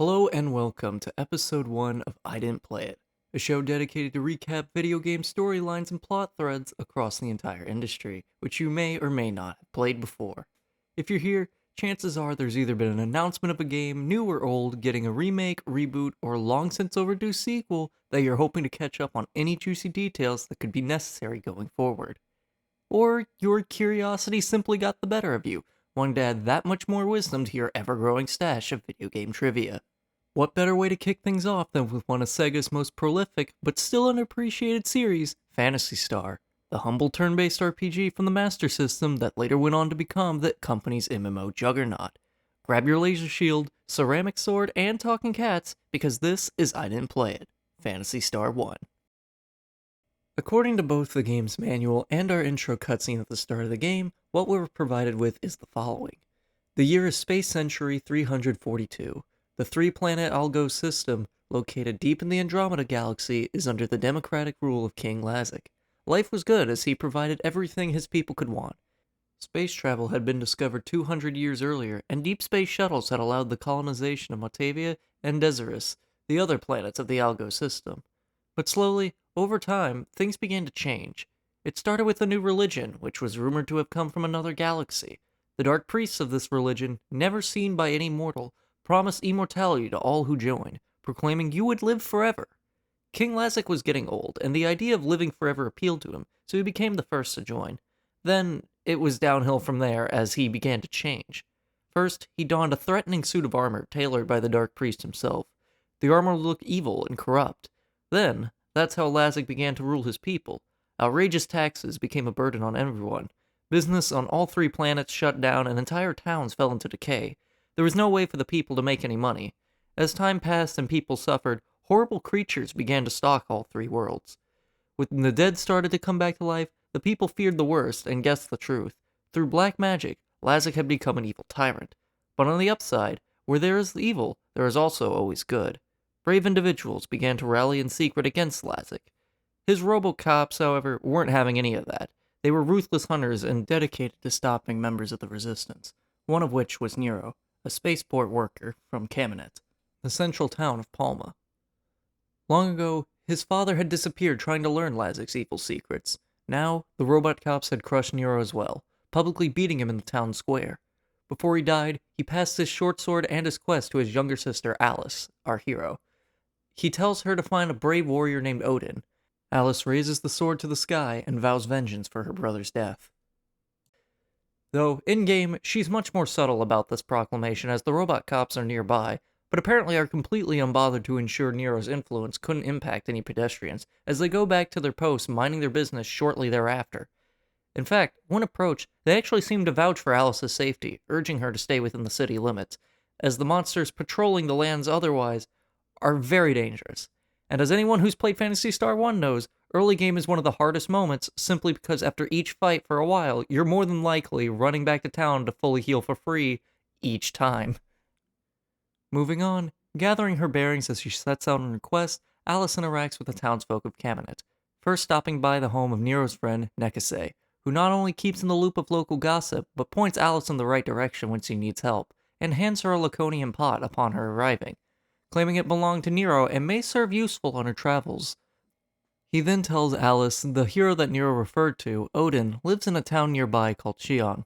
Hello and welcome to episode 1 of I Didn't Play It, a show dedicated to recap video game storylines and plot threads across the entire industry, which you may or may not have played before. If you're here, chances are there's either been an announcement of a game, new or old, getting a remake, reboot, or long since overdue sequel that you're hoping to catch up on any juicy details that could be necessary going forward. Or your curiosity simply got the better of you, wanting to add that much more wisdom to your ever-growing stash of video game trivia. What better way to kick things off than with one of Sega's most prolific but still unappreciated series, Phantasy Star, the humble turn-based RPG from the Master System that later went on to become the company's MMO juggernaut. Grab your laser shield, ceramic sword, and talking cats, because this is I Didn't Play It, Phantasy Star 1. According to both the game's manual and our intro cutscene at the start of the game, what we're provided with is the following. The year is Space Century 342. The three-planet Algo system, located deep in the Andromeda Galaxy, is under the democratic rule of King Lazic. Life was good as he provided everything his people could want. Space travel had been discovered 200 years earlier, and deep space shuttles had allowed the colonization of Motavia and Deseris, the other planets of the Algo system. But slowly, over time, things began to change. It started with a new religion, which was rumored to have come from another galaxy. The dark priests of this religion, never seen by any mortal, promised immortality to all who joined, proclaiming you would live forever. King Lazic was getting old, and the idea of living forever appealed to him, so he became the first to join. Then, it was downhill from there as he began to change. First, he donned a threatening suit of armor tailored by the Dark Priest himself. The armor looked evil and corrupt. Then, that's how Lazic began to rule his people. Outrageous taxes became a burden on everyone. Business on all three planets shut down and entire towns fell into decay. There was no way for the people to make any money. As time passed and people suffered, horrible creatures began to stalk all three worlds. When the dead started to come back to life, the people feared the worst and guessed the truth. Through black magic, Lazic had become an evil tyrant. But on the upside, where there is evil, there is also always good. Brave individuals began to rally in secret against Lazic. His robo-cops, however, weren't having any of that. They were ruthless hunters and dedicated to stopping members of the resistance, one of which was Nero, a spaceport worker from Kamenet, the central town of Palma. Long ago, his father had disappeared trying to learn Lazic's evil secrets. Now, the robot cops had crushed Nero as well, publicly beating him in the town square. Before he died, he passed his short sword and his quest to his younger sister Alice, our hero. He tells her to find a brave warrior named Odin. Alice raises the sword to the sky and vows vengeance for her brother's death. Though, in-game, she's much more subtle about this proclamation as the robot cops are nearby, but apparently are completely unbothered to ensure Nero's influence couldn't impact any pedestrians, as they go back to their posts minding their business shortly thereafter. In fact, when approached, they actually seem to vouch for Alice's safety, urging her to stay within the city limits, as the monsters patrolling the lands otherwise are very dangerous. And as anyone who's played Phantasy Star 1 knows, early game is one of the hardest moments simply because after each fight for a while, you're more than likely running back to town to fully heal for free each time. Moving on, gathering her bearings as she sets out on her quest, Alice interacts with the townsfolk of Kamenet, first stopping by the home of Nero's friend, Nekase, who not only keeps in the loop of local gossip, but points Alice in the right direction when she needs help, and hands her a Laconian pot upon her arriving, claiming it belonged to Nero and may serve useful on her travels. He then tells Alice the hero that Nero referred to, Odin, lives in a town nearby called Shion.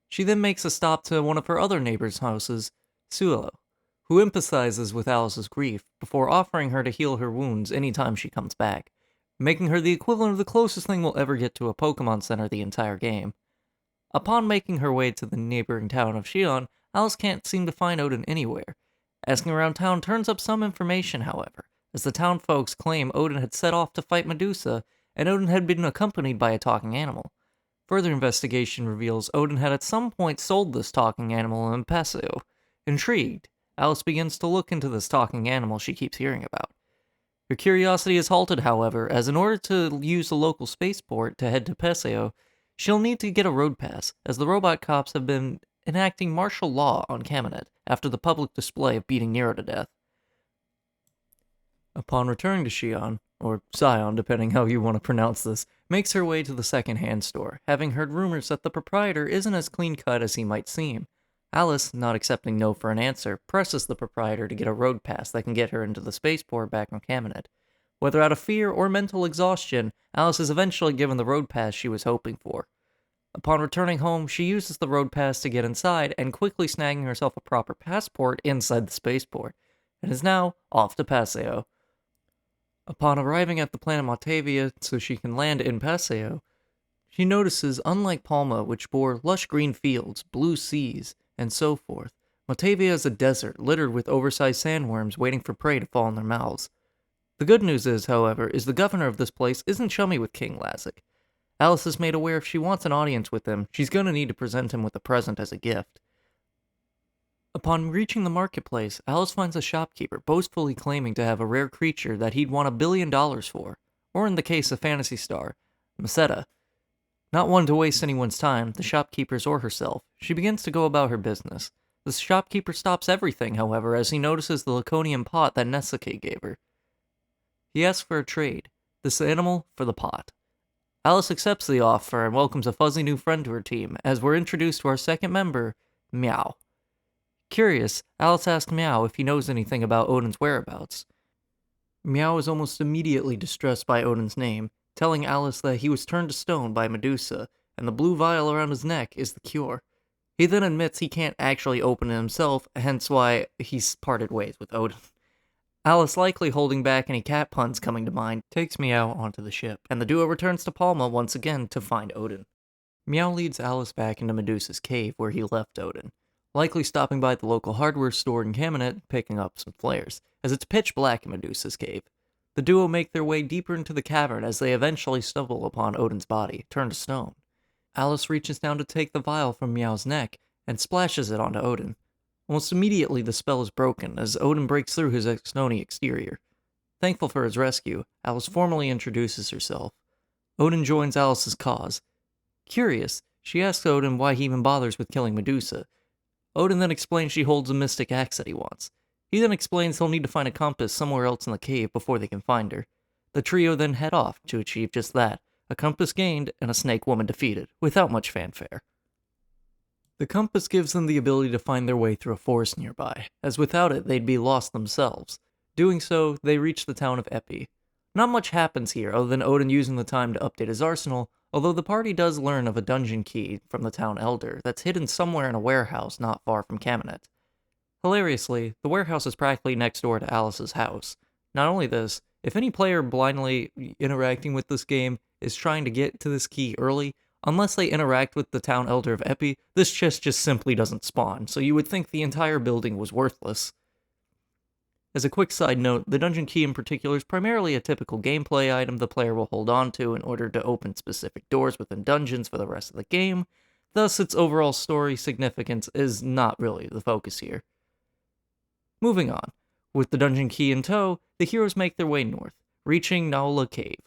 She then makes a stop to one of her other neighbors' houses, Suelo, who empathizes with Alice's grief before offering her to heal her wounds anytime she comes back, making her the equivalent of the closest thing we'll ever get to a Pokemon Center the entire game. Upon making her way to the neighboring town of Shion, Alice can't seem to find Odin anywhere. Asking around town turns up some information, however, as the town folks claim Odin had set off to fight Medusa, and Odin had been accompanied by a talking animal. Further investigation reveals Odin had at some point sold this talking animal in Paseo. Intrigued, Alice begins to look into this talking animal she keeps hearing about. Her curiosity is halted, however, as in order to use the local spaceport to head to Paseo, she'll need to get a road pass, as the robot cops have been enacting martial law on Kamenet after the public display of beating Nero to death. Upon returning to Shion, or Sion depending how you want to pronounce this, makes her way to the second-hand store, having heard rumors that the proprietor isn't as clean-cut as he might seem. Alice, not accepting no for an answer, presses the proprietor to get a road pass that can get her into the spaceport back on Caminid. Whether out of fear or mental exhaustion, Alice is eventually given the road pass she was hoping for. Upon returning home, she uses the road pass to get inside and quickly snagging herself a proper passport inside the spaceport, and is now off to Paseo. Upon arriving at the planet Montavia so she can land in Paseo, she notices, unlike Palma, which bore lush green fields, blue seas, and so forth, Montavia is a desert littered with oversized sandworms waiting for prey to fall in their mouths. The good news is, however, the governor of this place isn't chummy with King Lazic. Alice is made aware if she wants an audience with him, she's gonna need to present him with a present as a gift. Upon reaching the marketplace, Alice finds a shopkeeper boastfully claiming to have a rare creature that he'd want $1 billion for, or in the case of Phantasy Star, Meseta. Not one to waste anyone's time, the shopkeeper's or herself, she begins to go about her business. The shopkeeper stops everything, however, as he notices the Laconian pot that Nessake gave her. He asks for a trade, this animal for the pot. Alice accepts the offer and welcomes a fuzzy new friend to her team, as we're introduced to our second member, Meow. Curious, Alice asks Meow if he knows anything about Odin's whereabouts. Meow is almost immediately distressed by Odin's name, telling Alice that he was turned to stone by Medusa, and the blue vial around his neck is the cure. He then admits he can't actually open it himself, hence why he's parted ways with Odin. Alice, likely holding back any cat puns coming to mind, takes Meow onto the ship, and the duo returns to Palma once again to find Odin. Meow leads Alice back into Medusa's cave where he left Odin, likely stopping by the local hardware store in Caminid, picking up some flares, as it's pitch black in Medusa's cave. The duo make their way deeper into the cavern as they eventually stumble upon Odin's body, turned to stone. Alice reaches down to take the vial from Meow's neck and splashes it onto Odin. Almost immediately, the spell is broken as Odin breaks through his stony exterior. Thankful for his rescue, Alice formally introduces herself. Odin joins Alice's cause. Curious, she asks Odin why he even bothers with killing Medusa. Odin then explains she holds a mystic axe that he wants. He then explains he'll need to find a compass somewhere else in the cave before they can find her. The trio then head off to achieve just that, a compass gained and a snake woman defeated, without much fanfare. The compass gives them the ability to find their way through a forest nearby, as without it they'd be lost themselves. Doing so, they reach the town of IDPI. Not much happens here other than Odin using the time to update his arsenal, although the party does learn of a dungeon key from the town elder that's hidden somewhere in a warehouse not far from Caminid. Hilariously, the warehouse is practically next door to Alice's house. Not only this, if any player blindly interacting with this game is trying to get to this key early, unless they interact with the town elder of IDPI, this chest just simply doesn't spawn, so you would think the entire building was worthless. As a quick side note, the dungeon key in particular is primarily a typical gameplay item the player will hold on to in order to open specific doors within dungeons for the rest of the game, thus its overall story significance is not really the focus here. Moving on, with the dungeon key in tow, the heroes make their way north, reaching Naula Cave.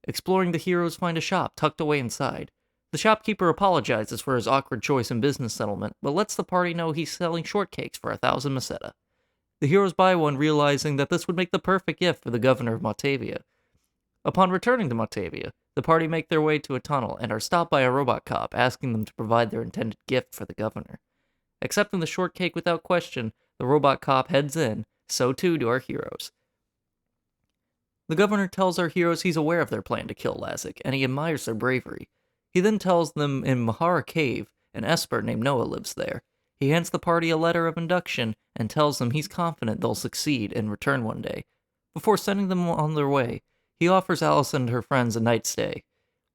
Exploring, the heroes find a shop tucked away inside. The shopkeeper apologizes for his awkward choice in business settlement, but lets the party know he's selling shortcakes for 1,000 Meseta. The heroes buy one, realizing that this would make the perfect gift for the governor of Montavia. Upon returning to Montavia, the party make their way to a tunnel and are stopped by a robot cop asking them to provide their intended gift for the governor. Accepting the shortcake without question, the robot cop heads in, so too do our heroes. The governor tells our heroes he's aware of their plan to kill Lazic, and he admires their bravery. He then tells them in Mahara Cave, an esper named Noah lives there. He hands the party a letter of induction and tells them he's confident they'll succeed and return one day. Before sending them on their way, he offers Alice and her friends a night stay.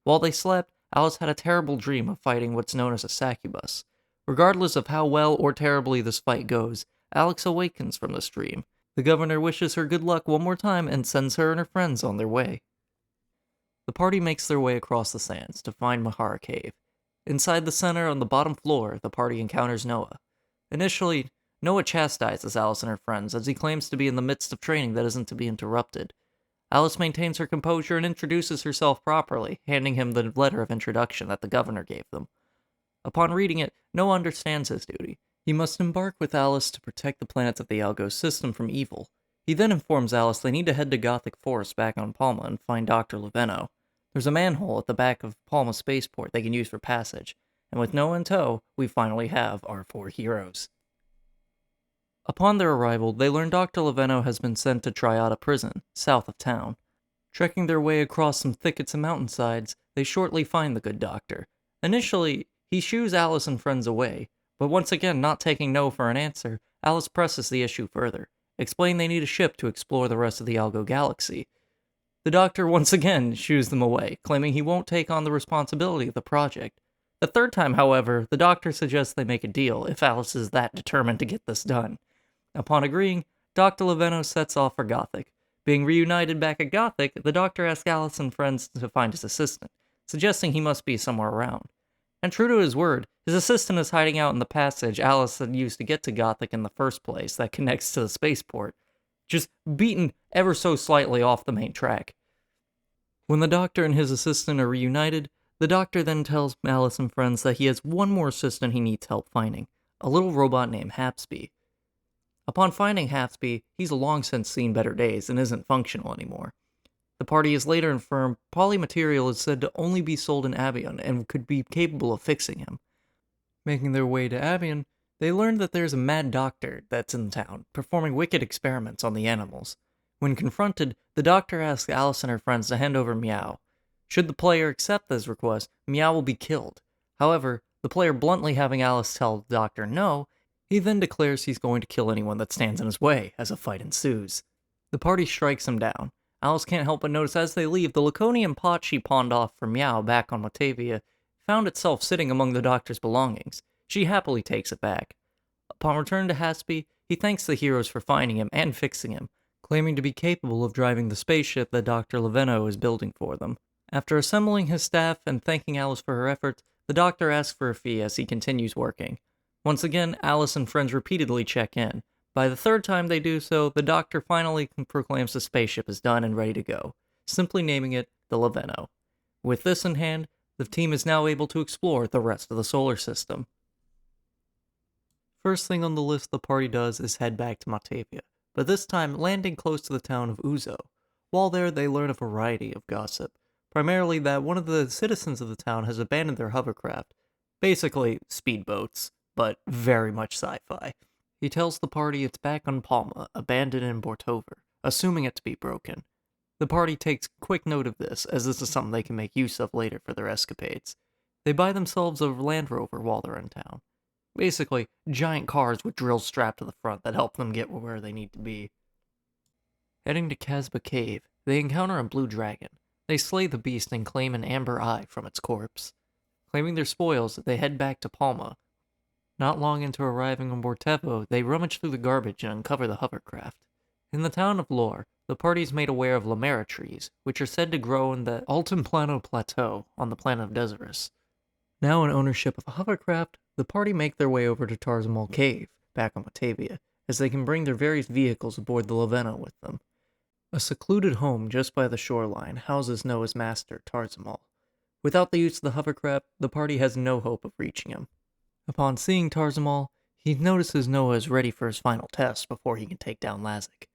While they slept, Alice had a terrible dream of fighting what's known as a succubus. Regardless of how well or terribly this fight goes, Alex awakens from this dream. The governor wishes her good luck one more time and sends her and her friends on their way. The party makes their way across the sands to find Mahara Cave. Inside the center, on the bottom floor, the party encounters Noah. Initially, Noah chastises Alice and her friends as he claims to be in the midst of training that isn't to be interrupted. Alice maintains her composure and introduces herself properly, handing him the letter of introduction that the governor gave them. Upon reading it, Noah understands his duty. He must embark with Alice to protect the planets of the Algos system from evil. He then informs Alice they need to head to Gothic Forest back on Palma and find Dr. Leveno. There's a manhole at the back of Palma Spaceport they can use for passage, and with Noah in tow, we finally have our 4 heroes. Upon their arrival, they learn Dr. Laveno has been sent to Triada Prison, south of town. Trekking their way across some thickets and mountainsides, they shortly find the good doctor. Initially, he shoos Alice and friends away, but once again not taking no for an answer, Alice presses the issue further, explaining they need a ship to explore the rest of the Algo galaxy. The doctor once again shoos them away, claiming he won't take on the responsibility of the project. The third time, however, the doctor suggests they make a deal if Alice is that determined to get this done. Upon agreeing, Dr. Laveno sets off for Gothic. Being reunited back at Gothic, the doctor asks Alice and friends to find his assistant, suggesting he must be somewhere around. And true to his word, his assistant is hiding out in the passage Alice had used to get to Gothic in the first place that connects to the spaceport, just beaten ever so slightly off the main track. When the doctor and his assistant are reunited, the doctor then tells Alice and friends that he has one more assistant he needs help finding, a little robot named Hapsby. Upon finding Hapsby, he's long since seen better days and isn't functional anymore. The party is later informed polymaterial is said to only be sold in Avion and could be capable of fixing him. Making their way to Avion, they learn that there's a mad doctor that's in town, performing wicked experiments on the animals. When confronted, the doctor asks Alice and her friends to hand over Meow. Should the player accept this request, Meow will be killed. However, the player bluntly having Alice tell the doctor no, he then declares he's going to kill anyone that stands in his way as a fight ensues. The party strikes him down. Alice can't help but notice as they leave, the Laconian pot she pawned off for Meow back on Matavia found itself sitting among the doctor's belongings. She happily takes it back. Upon return to Haspy, he thanks the heroes for finding him and fixing him, claiming to be capable of driving the spaceship that Dr. Laveno is building for them. After assembling his staff and thanking Alice for her efforts, the doctor asks for a fee as he continues working. Once again, Alice and friends repeatedly check in. By the third time they do so, the doctor finally proclaims the spaceship is done and ready to go, simply naming it the Laveno. With this in hand, the team is now able to explore the rest of the solar system. First thing on the list the party does is head back to Matavia, but this time landing close to the town of Uzo. While there, they learn a variety of gossip, primarily that one of the citizens of the town has abandoned their hovercraft, basically speedboats, but very much sci-fi. He tells the party it's back on Palma, abandoned in Bortover, assuming it to be broken. The party takes quick note of this, as this is something they can make use of later for their escapades. They buy themselves a Land Rover while they're in town. Basically, giant cars with drills strapped to the front that help them get where they need to be. Heading to Casbah Cave, they encounter a blue dragon. They slay the beast and claim an amber eye from its corpse. Claiming their spoils, they head back to Palma. Not long into arriving on Bortevo, they rummage through the garbage and uncover the hovercraft. In the town of Lore, the party is made aware of Lamera trees, which are said to grow in the Altiplano Plateau on the planet of Desirus. Now in ownership of a hovercraft, the party make their way over to Tarzamal Cave, back on Batavia, as they can bring their various vehicles aboard the Laveno with them. A secluded home just by the shoreline houses Noah's master, Tarzamal. Without the use of the hovercraft, the party has no hope of reaching him. Upon seeing Tarzamal, he notices Noah is ready for his final test before he can take down Lazik.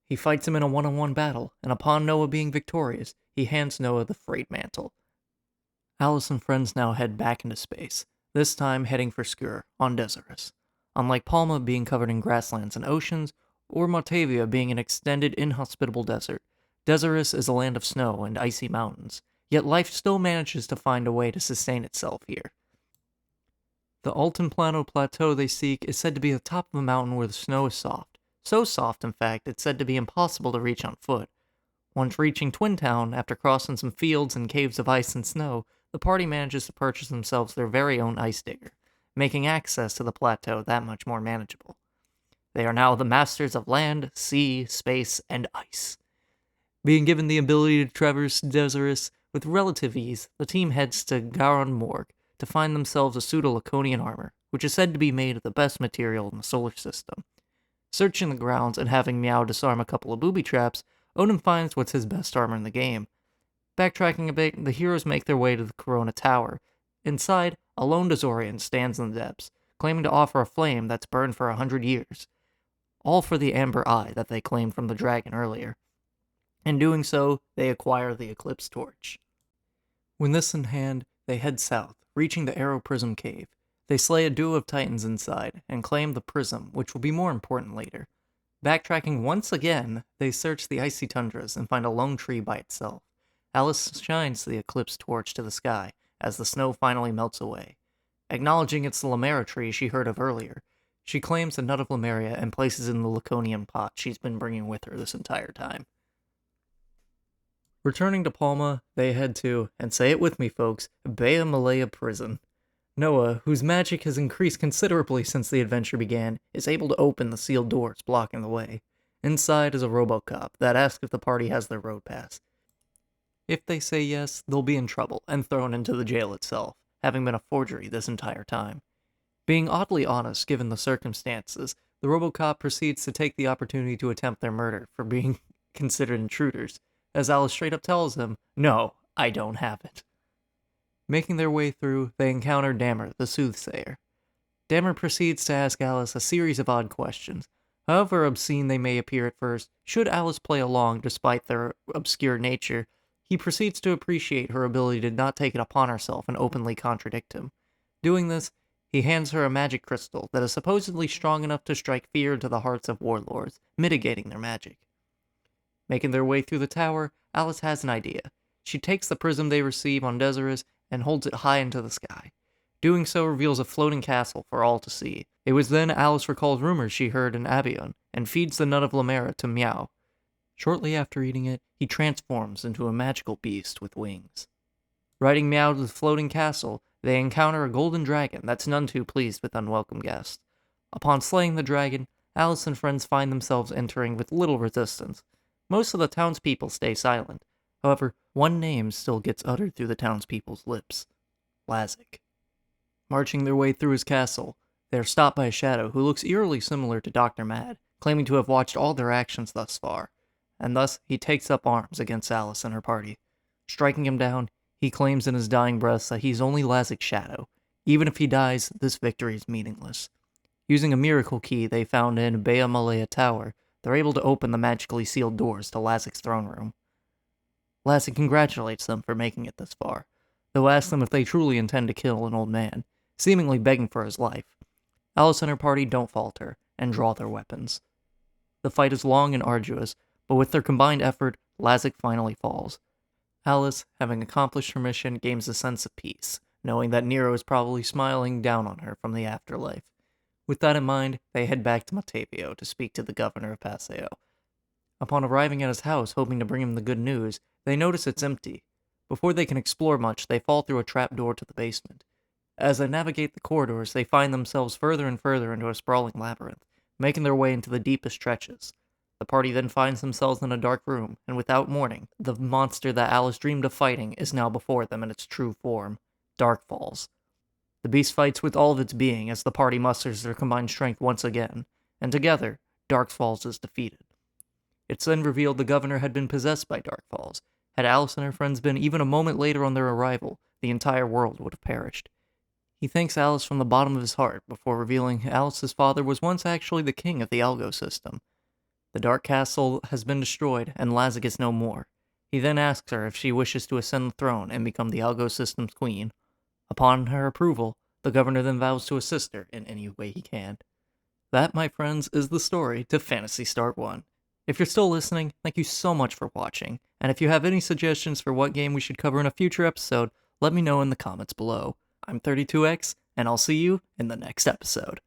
He fights him in a one-on-one battle, and upon Noah being victorious, he hands Noah the freight mantle. Alice and friends now head back into space, this time heading for Skur, on Desirus. Unlike Palma being covered in grasslands and oceans, or Matavia being an extended, inhospitable desert, Desirus is a land of snow and icy mountains, yet life still manages to find a way to sustain itself here. The Altiplano Plateau they seek is said to be the top of a mountain where the snow is soft. So soft, in fact, it's said to be impossible to reach on foot. Once reaching Twin Town, after crossing some fields and caves of ice and snow, the party manages to purchase themselves their very own ice digger, making access to the plateau that much more manageable. They are now the masters of land, sea, space, and ice. Being given the ability to traverse Desirus with relative ease, the team heads to Garon Morg to find themselves a suit of Laconian armor, which is said to be made of the best material in the solar system. Searching the grounds and having Meow disarm a couple of booby traps, Odin finds what's his best armor in the game. Backtracking a bit, the heroes make their way to the Corona Tower. Inside, a lone Dazorian stands in the depths, claiming to offer a flame that's burned for 100 years. All for the amber eye that they claimed from the dragon earlier. In doing so, they acquire the Eclipse Torch. With this in hand, they head south, reaching the Arrow Prism Cave. They slay a duo of titans inside, and claim the prism, which will be more important later. Backtracking once again, they search the icy tundras and find a lone tree by itself. Alice shines the eclipse torch to the sky as the snow finally melts away. Acknowledging it's the Lamera tree she heard of earlier, she claims the nut of Lemuria and places it in the Laconian pot she's been bringing with her this entire time. Returning to Palma, they head to, and say it with me folks, Bea Malaya Prison. Noah, whose magic has increased considerably since the adventure began, is able to open the sealed doors blocking the way. Inside is a RoboCop that asks if the party has their road pass. If they say yes, they'll be in trouble and thrown into the jail itself, having been a forgery this entire time. Being oddly honest given the circumstances, the RoboCop proceeds to take the opportunity to attempt their murder for being considered intruders, as Alice straight up tells him, "No, I don't have it." Making their way through, they encounter Dammer, the soothsayer. Dammer proceeds to ask Alice a series of odd questions. However obscene they may appear at first, should Alice play along despite their obscure nature, he proceeds to appreciate her ability to not take it upon herself and openly contradict him. Doing this, he hands her a magic crystal that is supposedly strong enough to strike fear into the hearts of warlords, mitigating their magic. Making their way through the tower, Alice has an idea. She takes the prism they receive on Desirous and holds it high into the sky. Doing so reveals a floating castle for all to see. It was then Alice recalls rumors she heard in Abion, and feeds the nut of Lamera to Meow. Shortly after eating it, he transforms into a magical beast with wings. Riding Meow to the floating castle, they encounter a golden dragon that's none too pleased with unwelcome guests. Upon slaying the dragon, Alice and friends find themselves entering with little resistance. Most of the townspeople stay silent. However, one name still gets uttered through the townspeople's lips. Lazik. Marching their way through his castle, they are stopped by a shadow who looks eerily similar to Dr. Mad, claiming to have watched all their actions thus far, and thus he takes up arms against Alice and her party. Striking him down, he claims in his dying breaths that he's only Lazik's shadow. Even if he dies, this victory is meaningless. Using a miracle key they found in Bea Malaya Tower, they're able to open the magically sealed doors to Lazik's throne room. Lazik congratulates them for making it this far, though asks them if they truly intend to kill an old man, seemingly begging for his life. Alice and her party don't falter, and draw their weapons. The fight is long and arduous, but with their combined effort, Lazik finally falls. Alice, having accomplished her mission, gains a sense of peace, knowing that Nero is probably smiling down on her from the afterlife. With that in mind, they head back to Matavio to speak to the governor of Paseo. Upon arriving at his house, hoping to bring him the good news, they notice it's empty. Before they can explore much, they fall through a trapdoor to the basement. As they navigate the corridors, they find themselves further and further into a sprawling labyrinth, making their way into the deepest trenches. The party then finds themselves in a dark room, and without warning, the monster that Alice dreamed of fighting is now before them in its true form, Dark Falls. The beast fights with all of its being as the party musters their combined strength once again, and together, Dark Falls is defeated. It's then revealed the governor had been possessed by Dark Falls. Had Alice and her friends been even a moment later on their arrival, the entire world would have perished. He thanks Alice from the bottom of his heart before revealing Alice's father was once actually the king of the Algo system. The Dark Castle has been destroyed, and Lazik is no more. He then asks her if she wishes to ascend the throne and become the Algo system's queen. Upon her approval, the governor then vows to assist her in any way he can. That, my friends, is the story to Phantasy Start 1. If you're still listening, thank you so much for watching, and if you have any suggestions for what game we should cover in a future episode, let me know in the comments below. I'm 32X, and I'll see you in the next episode.